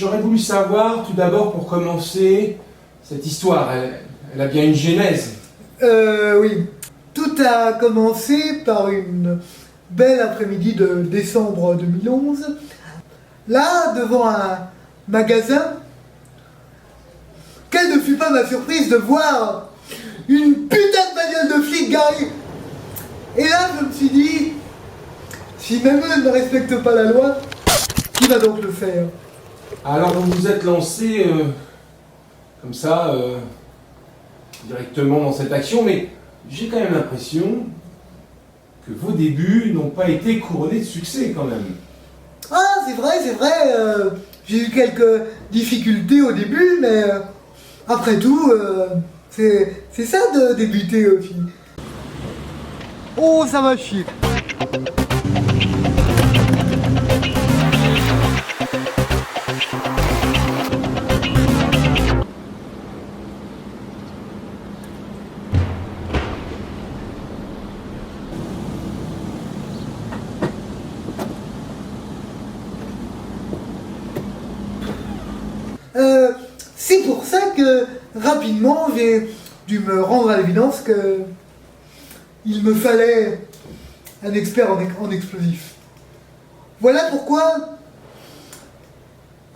J'aurais voulu savoir, tout d'abord, pour commencer, cette histoire. Elle a bien une genèse. Oui. Tout a commencé par une belle après-midi de décembre 2011. Là, devant un magasin, quelle ne fut pas ma surprise de voir une putain de bagnole de flics garée. Et là, je me suis dit, si même eux ne respectent pas la loi, qui va donc le faire? Alors, vous vous êtes lancé, comme ça, directement dans cette action, mais j'ai quand même l'impression que vos débuts n'ont pas été couronnés de succès, quand même. Ah, c'est vrai, j'ai eu quelques difficultés au début, mais après tout, c'est ça de débuter aussi. Oh, ça va chier. C'est pour ça que rapidement j'ai dû me rendre à l'évidence que il me fallait un expert en explosifs. Voilà pourquoi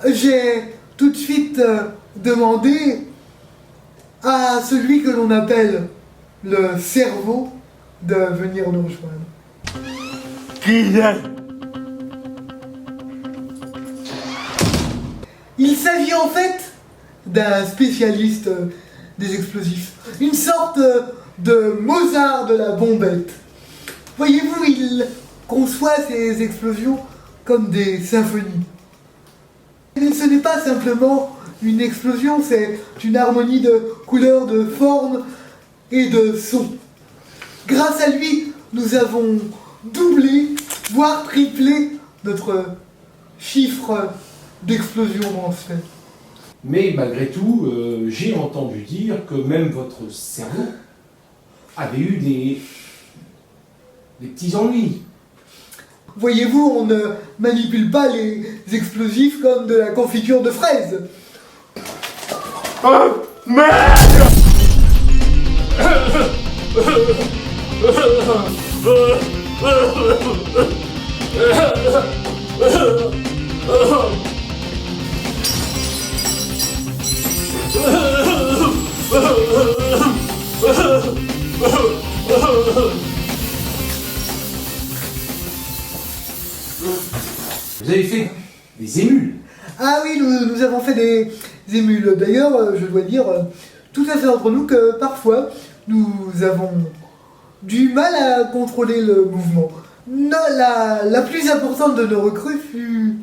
j'ai tout de suite demandé à celui que l'on appelle le cerveau de venir nous rejoindre. Qui est? Il s'agit en fait d'un spécialiste des explosifs, une sorte de Mozart de la bombette. Voyez-vous, il conçoit ces explosions comme des symphonies. Et ce n'est pas simplement une explosion, c'est une harmonie de couleurs, de formes et de sons. Grâce à lui, nous avons doublé, voire triplé notre chiffre d'explosion mensuelle. Mais malgré tout, j'ai entendu dire que même votre cerveau avait eu des petits ennuis. Voyez-vous, on ne manipule pas les explosifs comme de la confiture de fraises. Oh, merde! Vous avez fait des émules. Ah oui, nous avons fait des émules. D'ailleurs, je dois dire tout à fait entre nous que parfois, nous avons du mal à contrôler le mouvement. Non, la plus importante de nos recrues fut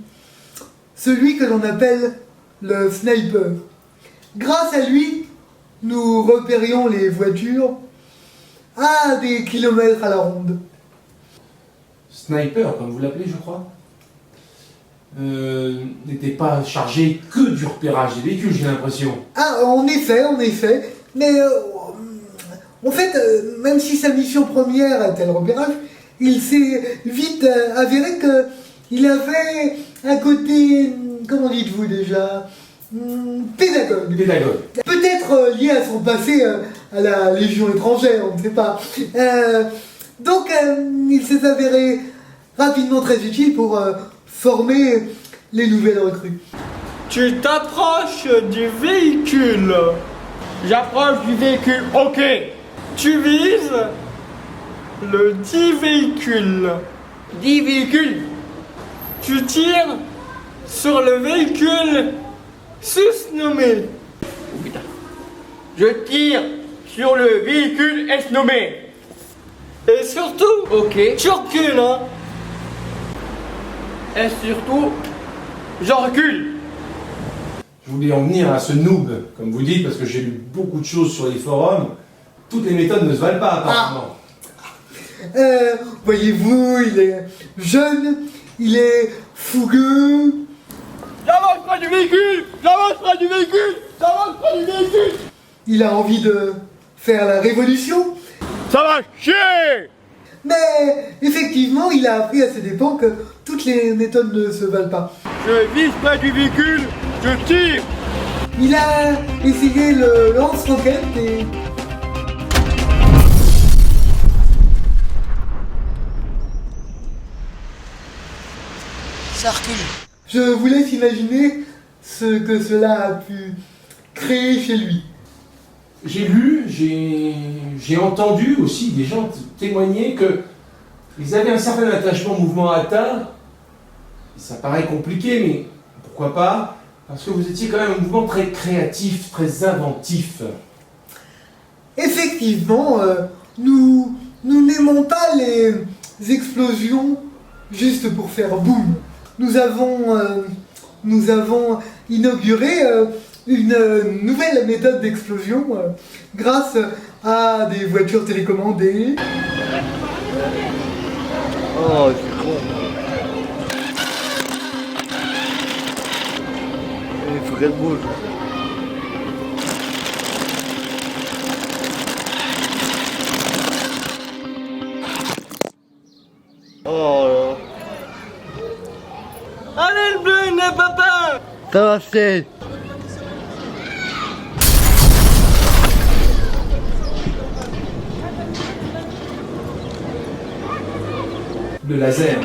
celui que l'on appelle le sniper. Grâce à lui, nous repérions les voitures à des kilomètres à la ronde. Sniper, comme vous l'appelez, je crois, n'était pas chargé que du repérage des véhicules, j'ai l'impression. Ah, en effet, mais en fait, même si sa mission première était le repérage, il s'est vite avéré qu'il avait un côté, comment dites-vous déjà, pédagogue. Pédagogue. Peut-être lié à son passé à la Légion étrangère, on ne sait pas. Donc, il s'est avéré rapidement très utile pour former les nouvelles recrues. Tu t'approches du véhicule. J'approche du véhicule, ok. Tu vises le 10 véhicules. 10 véhicules. Tu tires sur le véhicule susnommé. Oh putain. Je tire sur le véhicule S-nommé. Et surtout, ok, tu recules, hein. Et surtout, je recule. Je voulais en venir à ce noob, comme vous dites, parce que j'ai lu beaucoup de choses sur les forums. Toutes les méthodes ne se valent pas, apparemment. Voyez-vous, il est jeune, il est fougueux. J'avance pas du véhicule. J'avance pas du véhicule. J'avance pas du véhicule. Il a envie de faire la révolution. Ça va chier. Mais effectivement, il a appris à ses dépens que toutes les méthodes ne se valent pas. Je vise près du véhicule, je tire. Il a essayé le lance-roquette et... Ça recule. Je vous laisse imaginer ce que cela a pu créer chez lui. J'ai lu, j'ai entendu aussi des gens témoigner qu'ils avaient un certain attachement au mouvement ATA. Ça paraît compliqué, mais pourquoi pas? Parce que vous étiez quand même un mouvement très créatif, très inventif. Effectivement, nous n'aimons pas les explosions juste pour faire boum. Nous avons inauguré une nouvelle méthode d'explosion grâce à des voitures télécommandées. Oh, c'est con. Il faut qu'elle bouge. Oh là. Allez le bleu, n'est pas peur. Ça va, c'est. Le laser.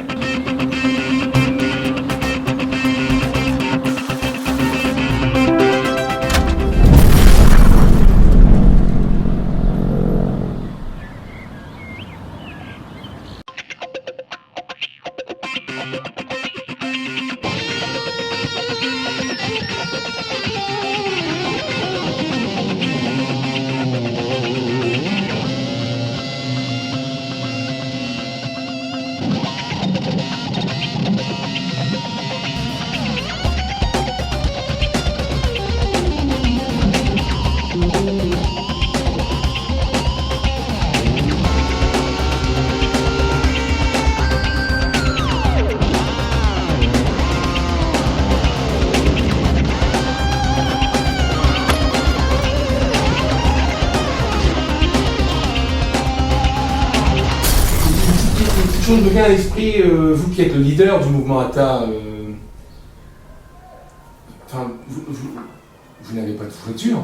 Quelque chose me vient à l'esprit, vous qui êtes le leader du mouvement ATA, enfin, vous n'avez pas de voiture.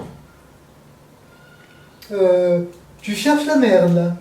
Tu cherches la merde là.